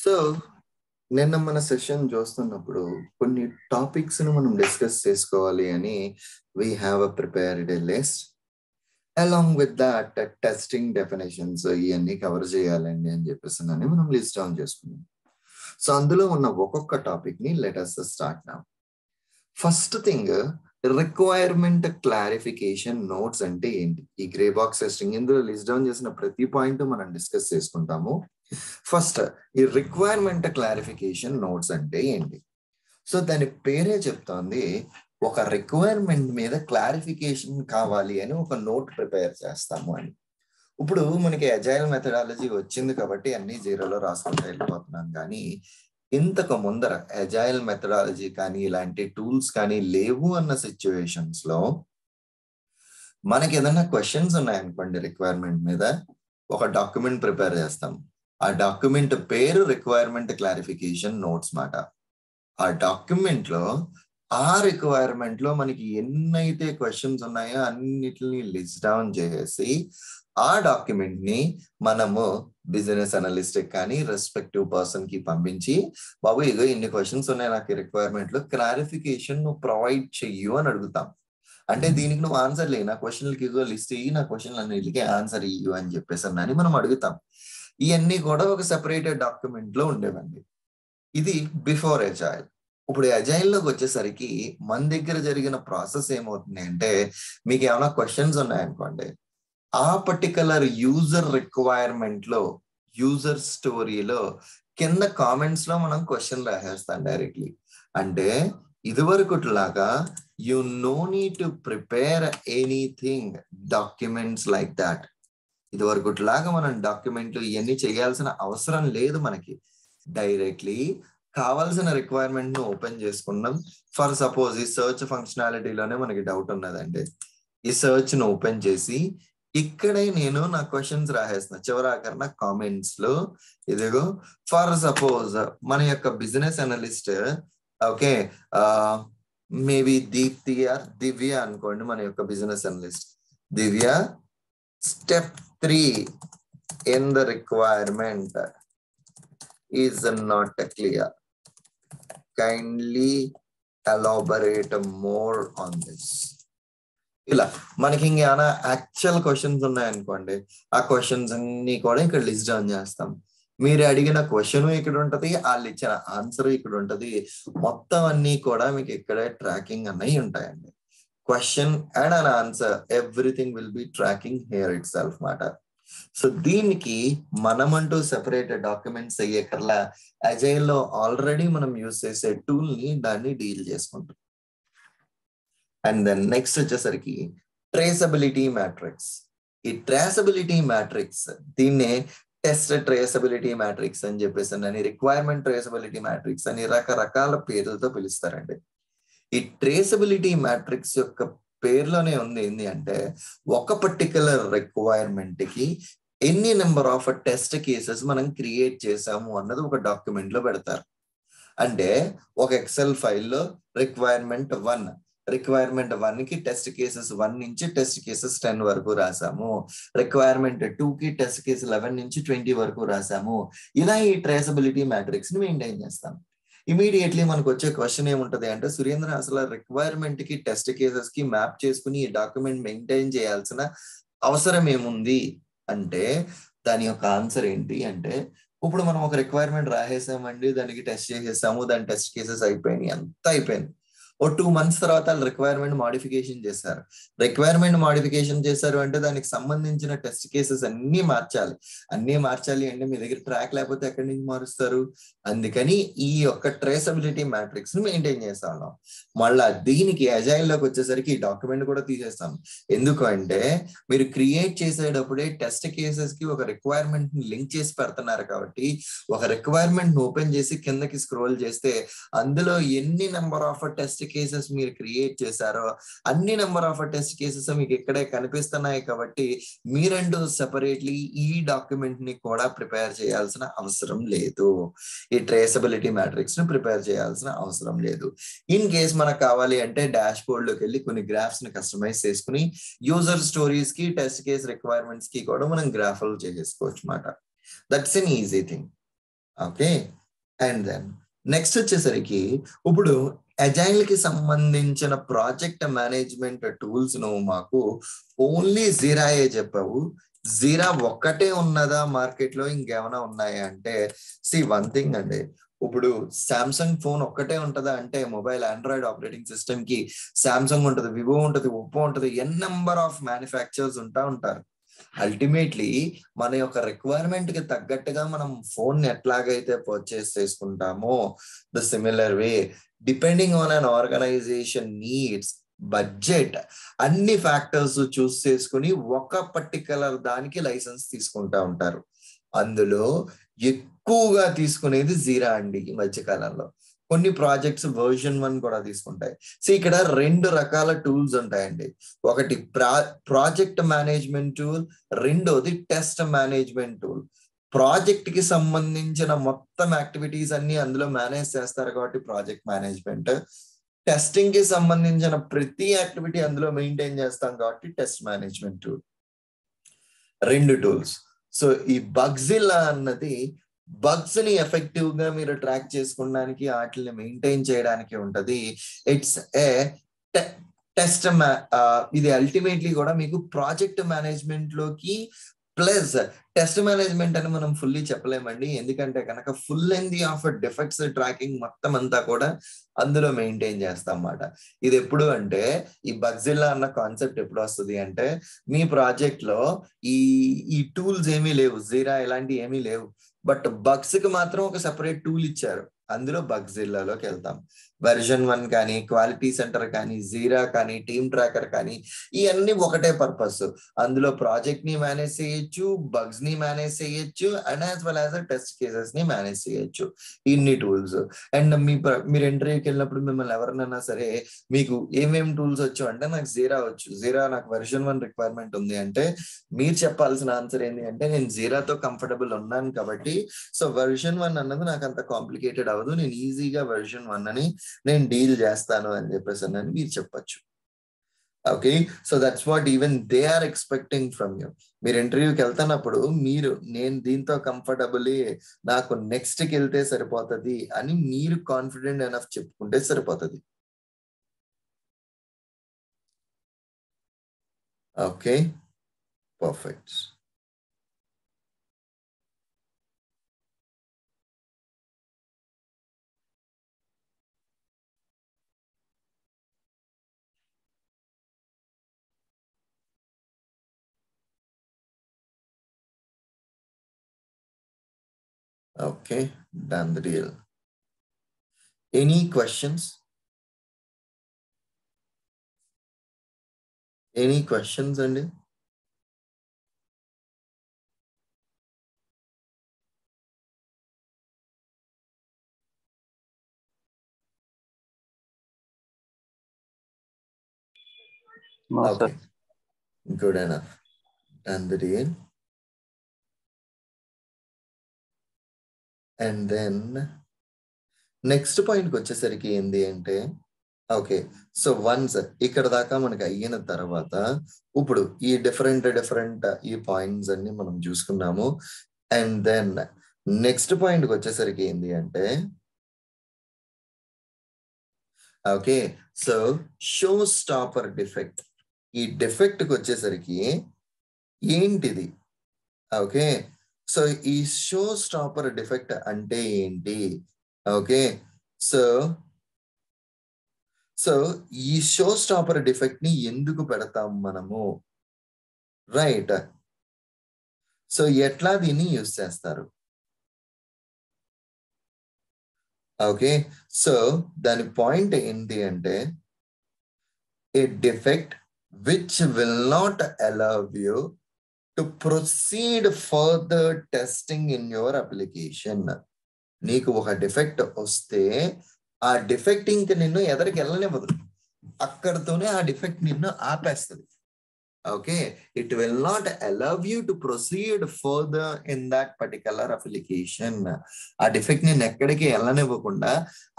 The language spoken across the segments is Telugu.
సో నిన్న మన సెషన్ చూస్తున్నప్పుడు కొన్ని టాపిక్స్ ను మనం డిస్కస్ చేసుకోవాలి అని we have a prepared a list along with that testing definitions ఇవన్నీ కవర్ చేయాలండి అని చెప్పేసి మనం లిస్ట్ డౌన్ చేసుకున్నాం. సో అందులో ఉన్న ఒక్కొక్క టాపిక్ ని let us start now. First thing, requirement clarification notes అంటే ఏంటి? ఈ గ్రే బాక్స్ టెస్టింగ్ ఇందులో లిస్ట్ డౌన్ చేసిన ప్రతి పాయింట్ మనం డిస్కస్ చేసుకుంటాము. ఫస్ట్, ఈ రిక్వైర్మెంట్ క్లారిఫికేషన్ నోట్స్ అంటే ఏంటి? సో దాని పేరే చెప్తోంది, ఒక రిక్వైర్మెంట్ మీద క్లారిఫికేషన్ కావాలి అని ఒక నోట్ ప్రిపేర్ చేస్తాము అని. ఇప్పుడు మనకి అజైల్ మెథడాలజీ వచ్చింది కాబట్టి అన్ని జీరోలో రాసుకుంటూ వెళ్ళిపోతున్నాం. కానీ ఇంతకు ముందర అజైల్ మెథడాలజీ కానీ ఇలాంటి టూల్స్ కానీ లేవు అన్న సిచ్యువేషన్స్ లో మనకి ఏదైనా క్వశ్చన్స్ ఉన్నాయనుకోండి, రిక్వైర్మెంట్ మీద ఒక డాక్యుమెంట్ ప్రిపేర్ చేస్తాం. ఆ డాక్యుమెంట్ పేరు రిక్వైర్మెంట్ క్లారిఫికేషన్ నోట్స్ మాట. ఆ డాక్యుమెంట్ లో ఆ రిక్వైర్మెంట్ లో మనకి ఎన్నైతే క్వశ్చన్స్ ఉన్నాయో అన్నిటిని లిస్ట్ డౌన్ చేసి ఆ డాక్యుమెంట్ ని మనము బిజినెస్ అనలిస్ట్ కానీ రెస్పెక్టివ్ పర్సన్ కి పంపించి, బాబు ఇగో ఇన్ని క్వశ్చన్స్ ఉన్నాయి నాకు రిక్వైర్మెంట్ లో, క్లారిఫికేషన్ నువ్వు ప్రొవైడ్ చెయ్యు అని అడుగుతాం. అంటే దీనికి నువ్వు ఆన్సర్ లే, నా క్వశ్చన్లకి ఇగో లిస్ట్ ఇయ్యి, నా క్వశ్చన్లు అన్నిటికీ ఆన్సర్ ఇయ్యు అని చెప్పేసి అని మనం అడుగుతాం. ఇవన్నీ కూడా ఒక సెపరేటెడ్ డాక్యుమెంట్ లో ఉండేవండి. ఇది బిఫోర్ అజైల్. ఇప్పుడు అజైల్ లోకి వచ్చేసరికి మన దగ్గర జరిగిన ప్రాసెస్ ఏమవుతుంది అంటే, మీకు ఏమైనా క్వశ్చన్స్ ఉన్నాయనుకోండి, ఆ పర్టికులర్ యూజర్ రిక్వైర్మెంట్ లో, యూజర్ స్టోరీలో కింద కామెంట్స్ లో మనం క్వశ్చన్ రాసేస్తాం డైరెక్ట్లీ. అంటే ఇదివరకు లాగా you know need to prepare anything documents like that. ఇదివరకు లాగా మనం డాక్యుమెంట్లు ఇవన్నీ చేయాల్సిన అవసరం లేదు. మనకి డైరెక్ట్లీ కావాల్సిన రిక్వైర్మెంట్ ను ఓపెన్ చేసుకున్నాం. ఫర్ సపోజ్ ఈ సర్చ్ ఫంక్షనాలిటీలోనే మనకి డౌట్ ఉన్నదండి. ఈ సర్చ్ ను ఓపెన్ చేసి ఇక్కడే నేను నా క్వశ్చన్స్ రాసేస్తున్నా. చివరాకరణ కామెంట్స్ లో ఇదిగో ఫర్ సపోజ్ మన యొక్క business analyst, okay, maybe Deepthi or Divya అనుకోండి, మన యొక్క business analyst Divya. Step 3 in the requirement is not clear. Kindly elaborate more on this. ఇలా మనకి ఇంకేమైనా యాక్చువల్ క్వశ్చన్స్ ఉన్నాయనుకోండి, ఆ క్వశ్చన్స్ అన్ని కూడా ఇక్కడ లిస్ట్ డౌన్ చేస్తాం. మీరు అడిగిన క్వశ్చన్ ఇక్కడ ఉంటది, వాళ్ళు ఇచ్చిన ఆన్సర్ ఇక్కడ ఉంటది. మొత్తం అన్ని కూడా మీకు ఇక్కడే ట్రాకింగ్ అన్నవి ఉంటాయండి. Question and an answer, everything will be tracking here it self మాట. సో దీనికి మనమంటూ సెపరేట్ డాక్యుమెంట్స్ అయ్యేకర్లా అజైల్ లో ఆల్రెడీ మనం యూజ్ చేసే టూల్ ని దాన్ని డీల్ చేసుకుంటాం. అండ్ దెన్ నెక్స్ట్ వచ్చేసరికి ట్రేసబిలిటీ మ్యాట్రిక్స్. ఈ ట్రేసబిలిటీ మ్యాట్రిక్స్, దీన్నే టెస్ట్ ట్రేసబిలిటీ మ్యాట్రిక్స్ అని చెప్పేసి అని, రిక్వైర్మెంట్ ట్రేసబిలిటీ మ్యాట్రిక్స్ అని రకరకాల పేర్లతో పిలుస్తారండి. ఈ ట్రేసబిలిటీ మ్యాట్రిక్స్ యొక్క పేర్లోనే ఉంది ఏంటి అంటే, ఒక పర్టికులర్ రిక్వైర్మెంట్ కి ఎన్ని నెంబర్ ఆఫ్ టెస్ట్ కేసెస్ మనం క్రియేట్ చేసాము అన్నది ఒక డాక్యుమెంట్ లో పెడతారు. అంటే ఒక ఎక్సెల్ ఫైల్లో రిక్వైర్మెంట్ 1 కి టెస్ట్ కేసెస్ 1 నుంచి టెస్ట్ కేసెస్ 10 వరకు రాసాము. రిక్వైర్మెంట్ 2 కి టెస్ట్ కేసు 11 నుంచి 20 వరకు రాసాము. ఇలా ఈ ట్రేసబిలిటీ మ్యాట్రిక్స్ ని మెయింటైన్ చేస్తాం. ఇమీడియట్లీ మనకు వచ్చే క్వశ్చన్ ఏముంటది అంటే, సురేంద్ర అసలు రిక్వైర్మెంట్ కి టెస్ట్ కేసెస్ కి మ్యాప్ చేసుకుని ఈ డాక్యుమెంట్ మెయింటైన్ చేయాల్సిన అవసరం ఏముంది అంటే, దాని యొక్క ఆన్సర్ ఏంటి అంటే, ఇప్పుడు మనం ఒక రిక్వైర్మెంట్ రాసేసామండి, దానికి టెస్ట్ చేసేసాము, దాని టెస్ట్ కేసెస్ అయిపోయినాయి, అంతా అయిపోయింది. ఓ 2 months తర్వాత వాళ్ళు రిక్వైర్మెంట్ మాడిఫికేషన్ చేశారు. రిక్వైర్మెంట్ మాడిఫికేషన్ చేశారు అంటే దానికి సంబంధించిన టెస్ట్ కేసెస్ అన్ని మార్చాలి అంటే మీ దగ్గర ట్రాక్ లేకపోతే ఎక్కడి నుంచి మారుస్తారు? అందుకని ఈ యొక్క ట్రేసబిలిటీ మ్యాట్రిక్స్ ని మెయింటైన్ చేస్తాం. మళ్ళా దీనికి అజైల్ లోకి వచ్చేసరికి ఈ డాక్యుమెంట్ కూడా తీసేస్తాం. ఎందుకు అంటే, మీరు క్రియేట్ చేసేటప్పుడే టెస్ట్ కేసెస్ కి ఒక రిక్వైర్మెంట్ ని లింక్ చేసి పెడుతున్నారు కాబట్టి, ఒక రిక్వైర్మెంట్ ని ఓపెన్ చేసి కిందకి స్క్రోల్ చేస్తే అందులో ఎన్ని నెంబర్ ఆఫ్ టెస్ట్ కేసెస్ మీరు క్రియేట్ చేశారో అన్ని నెంబర్ ఆఫ్ టెస్ట్ కేసెస్ మీకు ఇక్కడే కనిపిస్తున్నాయి. కాబట్టి మీరంటూ సెపరేట్లీ ఈ డాక్యుమెంట్ ని కూడా ప్రిపేర్ చేయాల్సిన అవసరం లేదు. ఈ ట్రేసబిలిటీ మ్యాట్రిక్స్ ని ప్రిపేర్ చేయాల్సిన అవసరం లేదు. ఇన్ కేస్ మనకు కావాలి అంటే డాష్ బోర్డ్ లోకి వెళ్ళి కొన్ని గ్రాఫ్స్ ని కస్టమైజ్ చేసుకుని యూజర్ స్టోరీస్ కి టెస్ట్ కేస్ రిక్వైర్మెంట్స్ కి కూడా మనం గ్రాఫ్లు చేసేసుకోవచ్చు అన్నమాట. That's an easy thing. Okay. And then next వచ్చేసరికి ఇప్పుడు అజైల్ కి సంబంధించిన ప్రాజెక్ట్ మేనేజ్మెంట్ టూల్స్ నువ్వు మాకు ఓన్లీ జీరాయే చెప్పావు. జీరా ఒక్కటే ఉన్నదా మార్కెట్ లో, ఇంకేమైనా ఉన్నాయా అంటే వన్ థింగ్ అండి, ఇప్పుడు సామ్సంగ్ ఫోన్ ఒక్కటే ఉంటదా అంటే మొబైల్ ఆండ్రాయిడ్ ఆపరేటింగ్ సిస్టమ్ కి సామ్సంగ్ ఉంటది, వివో ఉంటది, ఒప్పో ఉంటది, ఎన్ నెంబర్ ఆఫ్ మ్యానుఫ్యాక్చర్స్ ఉంటారు. అల్టిమేట్లీ మన యొక్క రిక్వైర్మెంట్ కి తగ్గట్టుగా మనం ఫోన్ ఎట్లాగైతే పర్చేస్ చేసుకుంటామో the similar way depending on an organisation needs, budget, అన్ని ఫ్యాక్టర్స్ చూస్ చేసుకుని ఒక పర్టికులర్ దానికి లైసెన్స్ తీసుకుంటా ఉంటారు. అందులో ఎక్కువగా తీసుకునేది జీరా అండి. ఈ మధ్యకాలంలో కొన్ని ప్రాజెక్ట్స్ వర్జన్ 1 కూడా తీసుకుంటాయి. ఇక్కడ 2 రకాల టూల్స్ ఉంటాయండి. ఒకటి ప్రాజెక్ట్ మేనేజ్మెంట్ టూల్, రెండోది టెస్ట్ మేనేజ్మెంట్ టూల్. ప్రాజెక్ట్ కి సంబంధించిన మొత్తం యాక్టివిటీస్ అన్ని అందులో మేనేజ్ చేస్తారు కాబట్టి ప్రాజెక్ట్ మేనేజ్మెంట్. టెస్టింగ్ కి సంబంధించిన ప్రతి యాక్టివిటీ అందులో మెయింటైన్ చేస్తాం కాబట్టి test management tool. 2 tools. So ఈ బగ్జిల్లా అన్నది బగ్స్ ని ఎఫెక్టివ్ గా మీరు ట్రాక్ చేసుకోవడానికి, వాటిని మెయింటైన్ చేయడానికి ఉంటది. It's a test. ఇది అల్టిమేట్లీ కూడా మీకు ప్రాజెక్ట్ మేనేజ్మెంట్ లోకి ప్లస్ టెస్ట్ మేనేజ్మెంట్ అని మనం ఫుల్లీ చెప్పలేమండి. ఎందుకంటే కనుక full length of defects tracking మొత్తం అంతా కూడా అందులో మెయింటైన్ చేస్తాం అన్నమాట. ఇది ఎప్పుడు అంటే ఈ బగ్జిల్లా అన్న కాన్సెప్ట్ ఎప్పుడు వస్తుంది అంటే మీ ప్రాజెక్ట్ లో ఈ టూల్స్ ఏమీ లేవు, జీరా ఇలాంటి ఏమీ లేవు, బట్ బగ్స్ కి మాత్రం ఒక సెపరేట్ టూల్ ఇచ్చారు. అందులో బగ్జిల్లాలోకి వెళ్తాం. వెర్షన్ 1 కానీ, క్వాలిటీ సెంటర్ కానీ, జీరా కానీ, టీమ్ ట్రాకర్ కానీ, ఇవన్నీ ఒకటే పర్పస్. అందులో ప్రాజెక్ట్ ని మేనేజ్ చేయొచ్చు, బగ్స్ ని మేనేజ్ చేయొచ్చు, and as well as test cases ని మేనేజ్ చేయొచ్చు. ఇన్ని టూల్స్. అండ్ మీరు ఇంటర్వ్యూకి వెళ్ళినప్పుడు మిమ్మల్ని ఎవరినైనా సరే మీకు ఏమేమి టూల్స్ వచ్చు అంటే నాకు జీరా వచ్చు, జీరా నాకు వెర్షన్ 1 రిక్వైర్మెంట్ ఉంది అంటే మీరు చెప్పాల్సిన ఆన్సర్ ఏంటి అంటే నేను జీరాతో కంఫర్టబుల్ ఉన్నాను కాబట్టి సో వెర్షన్ 1 అన్నది నాకు అంత కాంప్లికేటెడ్ అవ్వదు, నేను ఈజీగా వెర్షన్ 1 అని నేను డీల్ చేస్తాను అని చెప్పేసి అని మీరు చెప్పచ్చు. Okay. So that's what even they are expecting from you. మీరు ఇంటర్వ్యూకి వెళ్తున్నప్పుడు మీరు నేను దీంతో కంఫర్టబుల్, నాకు నెక్స్ట్ కి వెళ్తే సరిపోతుంది అని మీరు కాన్ఫిడెంట్ ఎనఫ్ చెప్పుకుంటే సరిపోతుంది. Okay, perfect. Okay, done the deal. Any questions? Any questions, Andy? No, okay, sir. Good enough. Done the deal. And then next పాయింట్కి వచ్చేసరికి ఏంటి అంటే ఓకే, సో వన్స్ ఇక్కడ దాకా మనకి అయిన తర్వాత ఇప్పుడు ఈ డిఫరెంట్ ఈ పాయింట్స్ అన్ని మనం చూసుకున్నాము. అండ్ దెన్ నెక్స్ట్ పాయింట్కి వచ్చేసరికి ఏంటి అంటే okay, so show stopper defect. ఈ డిఫెక్ట్ కి వచ్చేసరికి ఏంటిది? ఓకే, సో ఈ షో స్టాపర్ డిఫెక్ట్ అంటే ఏంటి? ఓకే, సో ఈ షో స్టాపర్ డిఫెక్ట్ ని ఎందుకు పెడతాం మనము? రైట్. సో ఎట్లా దీన్ని యూజ్ చేస్తారు? ఓకే, సో దాని పాయింట్ ఏంటి అంటే ఏ defect which will not allow you to proceed further testing in your application. నీకు ఒక డిఫెక్ట్ వస్తే ఆ డిఫెక్ట్ ఇంక నిన్ను ఎదరికి వెళ్ళనివ్వదు, అక్కడతోనే ఆ డిఫెక్ట్ నిన్ను ఆపేస్తుంది. Okay, it will not allow you to proceed further in that particular application. ఆ డిఫెక్ట్ నిన్ను ఎక్కడికి వెళ్ళనివ్వకుండా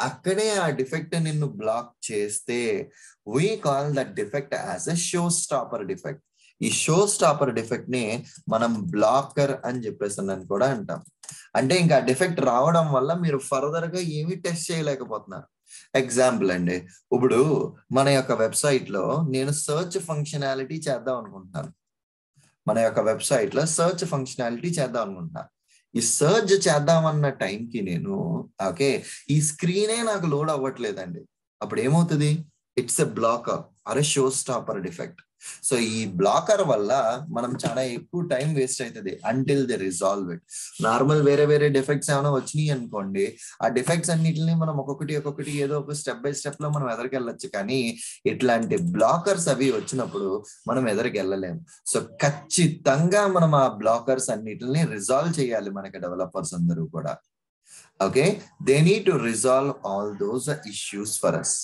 అక్కడే ఆ డిఫెక్ట్ నిన్ను బ్లాక్ చేస్తే we call that defect as a showstopper defect. ఈ షో స్టాపర్ డిఫెక్ట్ ని మనం బ్లాకర్ అని చెప్పేసి కూడా అంటాం. అంటే ఇంకా డిఫెక్ట్ రావడం వల్ల మీరు ఫర్దర్ గా ఏమీ టెస్ట్ చేయలేకపోతున్నారు. ఎగ్జాంపుల్ అండి, ఇప్పుడు మన యొక్క వెబ్సైట్ లో నేను సర్చ్ ఫంక్షనాలిటీ చేద్దాం అనుకుంటున్నాను. మన యొక్క వెబ్సైట్ లో సర్చ్ ఫంక్షనాలిటీ చేద్దాం అనుకుంటున్నాను. ఈ సర్చ్ చేద్దామన్న టైంకి నేను ఈ స్క్రీనే నాకు లోడ్ అవ్వట్లేదండి. అప్పుడు ఏమవుతుంది? It's a blocker or a show stopper defect. So ఈ బ్లాకర్ వల్ల మనం చాలా ఎక్కువ టైం వేస్ట్ అవుతుంది until they resolve it. Normal వేరే వేరే డిఫెక్ట్స్ ఏమైనా వచ్చినాయి అనుకోండి, ఆ డిఫెక్ట్స్ అన్నిటిని మనం ఒక్కొక్కటి ఏదో ఒక స్టెప్ బై స్టెప్ లో మనం ఎదరికెళ్ళొచ్చు. కానీ ఇట్లాంటి బ్లాకర్స్ అవి వచ్చినప్పుడు మనం ఎదరికెళ్ళలేము. సో ఖచ్చితంగా మనం ఆ బ్లాకర్స్ అన్నిటిని రిజాల్వ్ చేయాలి మనకి డెవలపర్స్ అందరూ కూడా. Okay, they need to resolve all those issues for us.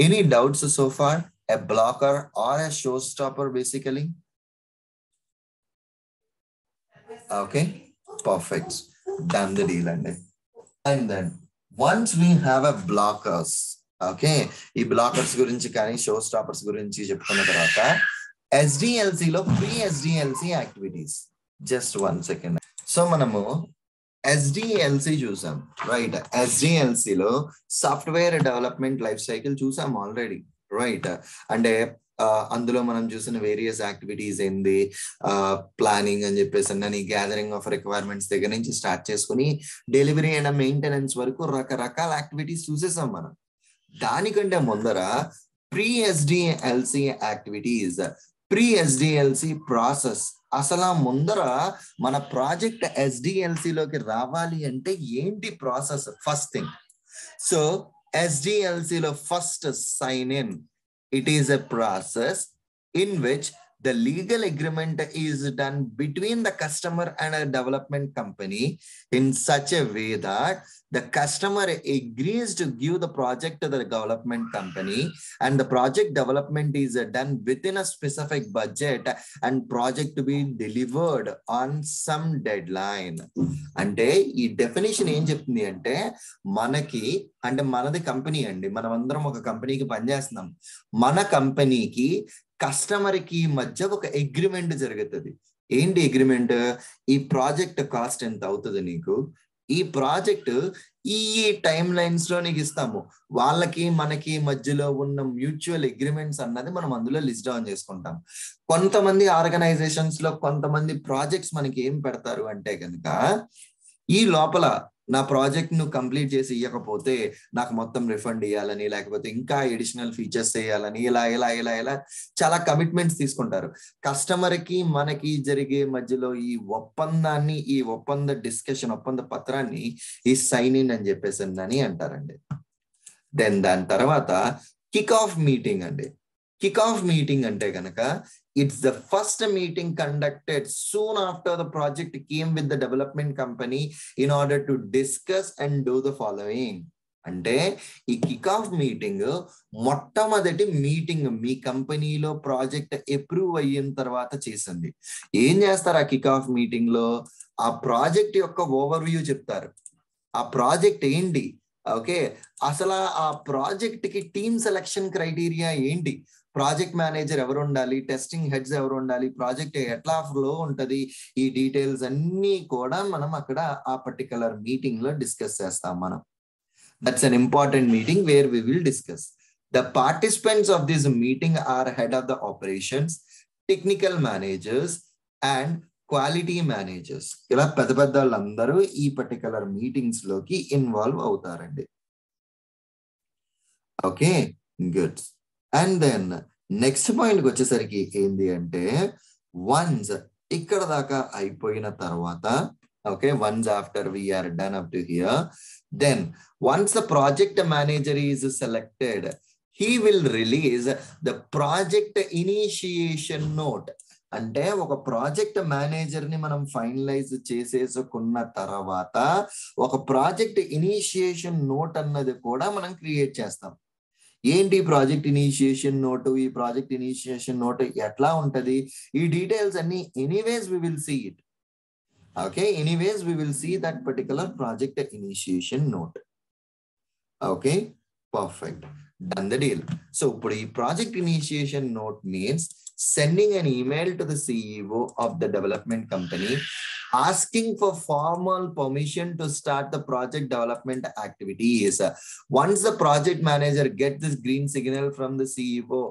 Any doubts so far? A blocker or a showstopper basically? Okay, perfect. Done the deal. And then once we have a blockers, okay, ఈ బ్లాకర్స్ గురించి కానీ షో స్టాపర్స్ గురించి చెప్పుకున్న తర్వాత SDLC లో pre SDLC activities. Just 1 second. So మనము SDLC చూసాం, రైట్? SDLC లో సాఫ్ట్వేర్ డెవలప్మెంట్ లైఫ్ సైకిల్ చూసాం ఆల్రెడీ, రైట్? అంటే అందులో మనం చూసిన వేరియస్ యాక్టివిటీస్ ఏంది, ప్లానింగ్ అని చెప్పేసి అన్నీ, గ్యాదరింగ్ ఆఫ్ రిక్వైర్మెంట్స్ దగ్గర నుంచి స్టార్ట్ చేసుకుని డెలివరీ అండ్ మెయింటెనెన్స్ వరకు రకరకాల యాక్టివిటీస్ చూసేసాం మనం. దానికంటే ముందర pre SDLC activities, pre SDLC process. అసలు ముందర మన ప్రాజెక్ట్ SDLC లోకి రావాలి అంటే ఏంటి process? First thing, so SDLC లో first sign in. It is a process in which the legal agreement is done between the customer and a development company in such a way that the customer agrees to give the project to the development company, and the project development is done within a specific budget and project to be delivered on some deadline. అంటే ఈ డెఫినేషన్ ఏం చెప్తుంది అంటే, మనకి అంటే మనది కంపెనీ అండి, మనం అందరం ఒక కంపెనీకి పనిచేస్తున్నాం. మన కంపెనీకి కస్టమర్ కి మధ్య ఒక అగ్రిమెంట్ జరుగుతుంది. ఏంటి అగ్రిమెంట్? ఈ ప్రాజెక్ట్ కాస్ట్ ఎంత అవుతుంది నీకు, ఈ ప్రాజెక్ట్ ఈ టైం లైన్స్ లో నీకు ఇస్తాము. వాళ్ళకి మనకి మధ్యలో ఉన్న మ్యూచువల్ అగ్రిమెంట్స్ అన్నది మనం అందులో లిస్ట్ డౌన్ చేసుకుంటాం. కొంతమంది ఆర్గనైజేషన్స్ లో కొంతమంది ప్రాజెక్ట్స్ మనకి ఏం పెడతారు అంటే కనుక, ఈ లోపల నా ప్రాజెక్ట్ ను కంప్లీట్ చేసి ఇవ్వకపోతే నాకు మొత్తం రిఫండ్ ఇవ్వాలని, లేకపోతే ఇంకా ఎడిషనల్ ఫీచర్స్ చేయాలని, ఇలా ఇలా ఇలా ఇలా చాలా కమిట్మెంట్స్ తీసుకుంటారు. కస్టమర్ కి మనకి జరిగే మధ్యలో ఈ ఒప్పందాన్ని, ఈ ఒప్పంద డిస్కషన్, ఒప్పంద పత్రాన్ని ఈ సైన్ ఇన్ అని చెప్పేసి అని అంటారండి. దెన్ దాని తర్వాత కిక్ ఆఫ్ మీటింగ్ అండి. కిక్ ఆఫ్ మీటింగ్ అంటే కనుక, it's the first meeting conducted soon after the project came with the development company in order to discuss and do the following. అంటే ఈ కిక్ ఆఫ్ మీటింగ్ మొట్టమొదటి మీటింగ్ మీ కంపెనీలో ప్రాజెక్ట్ అప్రూవ్ అయిన తర్వాత చేసింది. ఏం చేస్తారు ఆ కిక్ ఆఫ్ మీటింగ్ లో? ఆ ప్రాజెక్ట్ యొక్క ఓవర్ వ్యూ చెప్తారు. ఆ ప్రాజెక్ట్ ఏంటి, ఓకే, అసలు ఆ ప్రాజెక్ట్ కి టీమ్ సెలక్షన్ క్రైటీరియా ఏంటి, ప్రాజెక్ట్ మేనేజర్ ఎవరు ఉండాలి, టెస్టింగ్ హెడ్స్ ఎవరు ఉండాలి, ప్రాజెక్ట్ ఎట్లా ఫ్లో ఉంటది, ఈ డీటెయిల్స్ అన్ని కూడా మనం అక్కడ ఆ పర్టికులర్ మీటింగ్ లో డిస్కస్ చేస్తాం మనం. That's an important meeting where we will discuss. The participants of this meeting are head of the operations, technical managers and quality managers. ఇలా పెద్ద పెద్ద వాళ్ళందరూ ఈ పర్టికులర్ మీటింగ్స్ లోకి ఇన్వాల్వ్ అవుతారండి. Okay, good. And then next పాయింట్కి వచ్చేసరికి ఏంటి అంటే, వన్స్ ఇక్కడ దాకా అయిపోయిన తర్వాత, okay, once after we are done up to here, then once the project manager is selected, he will release the project initiation note. అంటే ఒక ప్రాజెక్ట్ మేనేజర్ ని మనం ఫైనలైజ్ చేసేసుకున్న తర్వాత ఒక ప్రాజెక్ట్ ఇనిషియేషన్ నోట్ అన్నది కూడా మనం క్రియేట్ చేస్తాం. ఏంటి ప్రాజెక్ట్ ఇనిషియేషన్ నోట్? ఈ ప్రాజెక్ట్ ఇనిషియేషన్ నోట్ ఎట్లా ఉంటది? ఈ డీటెయిల్స్ అన్ని anyways we will see it. Okay, anyways we will see that particular project initiation note. Okay, perfect, done the deal. So ఇప్పుడు ఈ project initiation note means sending an email to the CEO of the development company asking for formal permission to start the project development activities. Once the project manager gets this green signal from the CEO,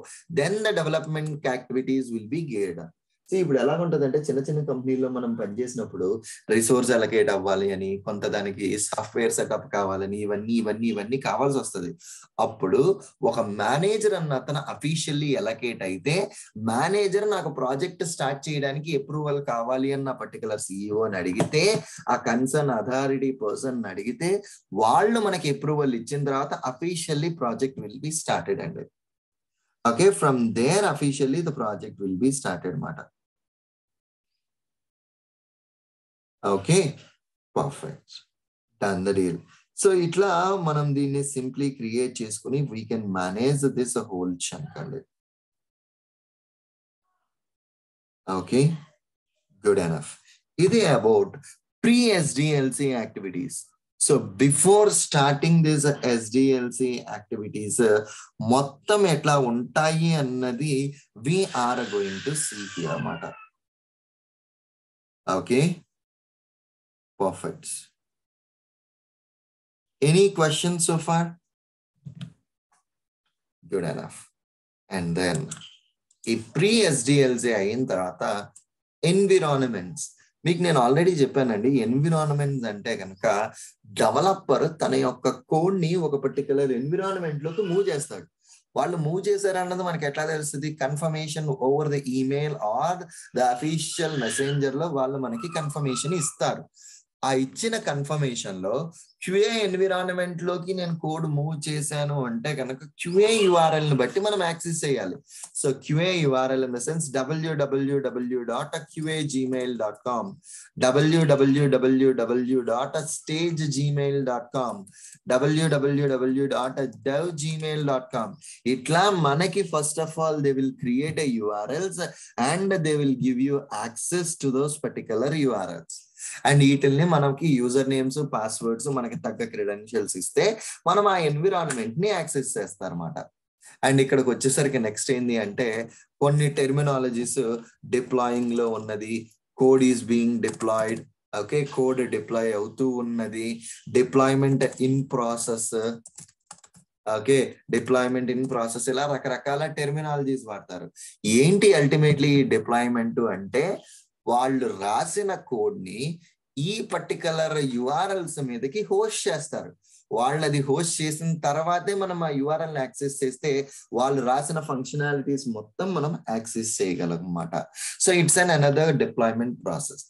then the development activities will be geared. See, ఇప్పుడు ఎలా ఉంటుందంటే చిన్న చిన్న కంపెనీలో మనం పనిచేసినప్పుడు రిసోర్స్ అలొకేట్ అవ్వాలి అని, కొంత దానికి సాఫ్ట్వేర్ సెటప్ కావాలని, ఇవన్నీ కావాల్సి వస్తుంది. అప్పుడు ఒక మేనేజర్ అన్న అతను అఫీషియల్లీ అలొకేట్ అయితే, మేనేజర్ నాకు ప్రాజెక్ట్ స్టార్ట్ చేయడానికి అప్రూవల్ కావాలి అన్న పర్టికులర్ సిఇఓ అని అడిగితే, ఆ కన్సర్న్ అథారిటీ పర్సన్ అడిగితే, వాళ్ళు మనకి అప్రూవల్ ఇచ్చిన తర్వాత officially project will be started అండి. Okay, from there officially the project will be started mata. Okay, perfect, done the deal. So itla manam deenni simply create cheskoni we can manage this whole chunk andi. Okay, good enough. Idi about pre-SDLC activities. So before starting this SDLC activities, మొత్తం ఎట్లా ఉంటాయి అన్నది we are going to see here అన్నమాట. Okay, perfect. Any questions so far? Good enough. And then ఈ pre-SDLC అయిన తర్వాత environments. మీకు నేను ఆల్రెడీ చెప్పానండి, ఎన్విరాన్మెంట్స్ అంటే కనుక డెవలపర్ తన యొక్క కోడ్ ని ఒక పర్టికులర్ ఎన్విరాన్మెంట్ లోకి మూవ్ చేస్తాడు. వాళ్ళు మూవ్ చేశారన్నది మనకి ఎట్లా తెలుస్తుంది? Confirmation over the email are the official messenger లో వాళ్ళు మనకి కన్ఫర్మేషన్ ఇస్తారు. ఆ ఇచ్చిన కన్ఫర్మేషన్ లో క్యూఏ ఎన్విరాన్మెంట్ లోకి నేను కోడ్ మూవ్ చేశాను అంటే కనుక క్యూఏ యుఆర్ఎల్ ని బట్టి మనం యాక్సెస్ చేయాలి. So QA URL in the sense www.qagmail.com, www.stagegmail.com, www.devgmail.com. ఇట్లా మనకి first of all they will create a URLs and they will give you access to those particular URLs. And వీటిల్ని మనకి యూజర్ నేమ్స్, పాస్వర్డ్స్, మనకి తగ్గ క్రెడెన్షియల్స్ ఇస్తే మనం ఆ ఎన్విరాన్మెంట్ ని యాక్సెస్ చేస్తారన్నమాట. అండ్ ఇక్కడికి వచ్చేసరికి నెక్స్ట్ ఏంది అంటే కొన్ని టెర్మినాలజీస్ డిప్లాయింగ్ లో ఉన్నది, code is being deployed, okay, code deploy అవుతూ ఉన్నది, deployment in process, okay, deployment in process, ఇలా రకరకాల టెర్మినాలజీస్ వాడతారు. ఏంటి అల్టిమేట్లీ డిప్లాయ్మెంట్ అంటే వాళ్ళు రాసిన కోడ్ ని ఈ పర్టికులర్ యుఆర్ఎల్స్ మీదకి హోస్ట్ చేస్తారు. వాళ్ళు అది హోస్ట్ చేసిన తర్వాతే మనం ఆ యుఆర్ఎల్ యాక్సెస్ చేస్తే వాళ్ళు రాసిన ఫంక్షనాలిటీస్ మొత్తం మనం యాక్సెస్ చేయగలం అన్నమాట. So it's an another deployment process.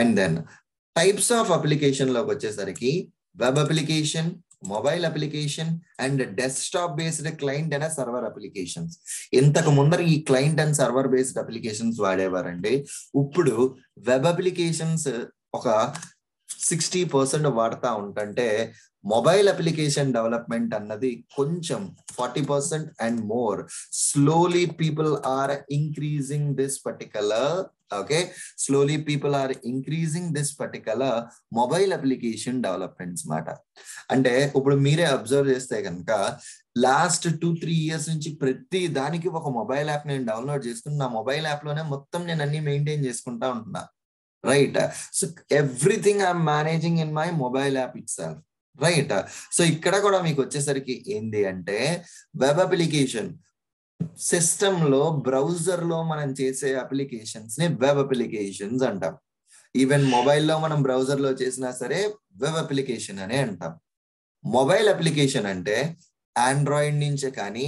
And then types of application లోకి వచ్చేసరికి web application, mobile application and desktop based client and server applications. ఇంతకు ముందర ఈ client and server based applications వాడేవారండి. ఇప్పుడు వెబ్ అప్లికేషన్స్ ఒక 60% వాడుతూ ఉంటుంటే మొబైల్ అప్లికేషన్ డెవలప్మెంట్ అన్నది కొంచెం 40% and more. Slowly people are increasing this particular, okay, slowly people are increasing this particular mobile application developments మాట. అంటే ఇప్పుడు మీరే అబ్జర్వ్ చేస్తే కనుక లాస్ట్ 2-3 years నుంచి ప్రతి దానికి ఒక మొబైల్ యాప్ నేను డౌన్లోడ్ చేసుకుని నా మొబైల్ యాప్ లోనే మొత్తం నేను అన్ని మెయింటైన్ చేసుకుంటా ఉంటున్నా, right? So everything I'm managing in my mobile app it self, right? So ఇక్కడ కూడా మీకు వచ్చేసరికి ఏంది అంటే వెబ్ అప్లికేషన్ సిస్టమ్ లో బ్రౌజర్ లో మనం చేసే అప్లికేషన్స్ ని వెబ్ అప్లికేషన్స్ అంటాం. ఈవెన్ మొబైల్లో మనం బ్రౌజర్ లో చేసినా సరే వెబ్ అప్లికేషన్ అనే అంటాం. మొబైల్ అప్లికేషన్ అంటే ఆండ్రాయిడ్ నుంచి కానీ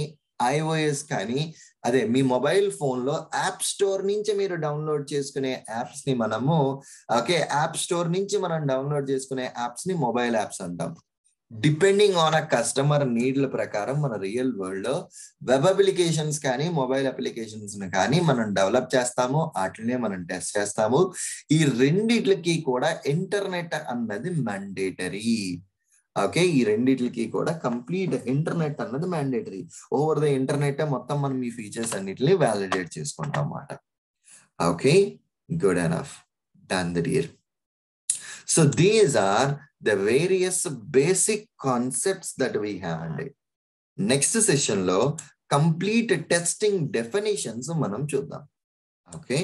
iOS కానీ, అదే మీ మొబైల్ ఫోన్ లో యాప్ స్టోర్ నుంచి మీరు డౌన్లోడ్ చేసుకునే యాప్స్ ని మనము, ఓకే, యాప్ స్టోర్ నుంచి మనం డౌన్లోడ్ చేసుకునే యాప్స్ ని మొబైల్ యాప్స్ అంటాం. డిపెండింగ్ ఆన్ అ కస్టమర్ నీడ్ల ప్రకారం మన రియల్ వరల్డ్ లో వెబ్ అప్లికేషన్స్ కానీ మొబైల్ అప్లికేషన్స్ కానీ మనం డెవలప్ చేస్తాము, వాటినే మనం టెస్ట్ చేస్తాము. ఈ రెండిట్లకి కూడా ఇంటర్నెట్ అన్నది మ్యాండేటరీ, ఓకే, ఈ రెండిట్లకి కూడా కంప్లీట్ ఇంటర్నెట్ అన్నది మ్యాండేటరీ. ఓవర్ ద ఇంటర్నెట్ మొత్తం మనం ఈ ఫీచర్స్ అన్నిటిని వ్యాలిడేట్ చేసుకుంటాం అన్నమాట. Okay, good enough, done the deal. So these are the various basic concepts that we have. Next session lo complete testing definitions manam chuddam. Okay.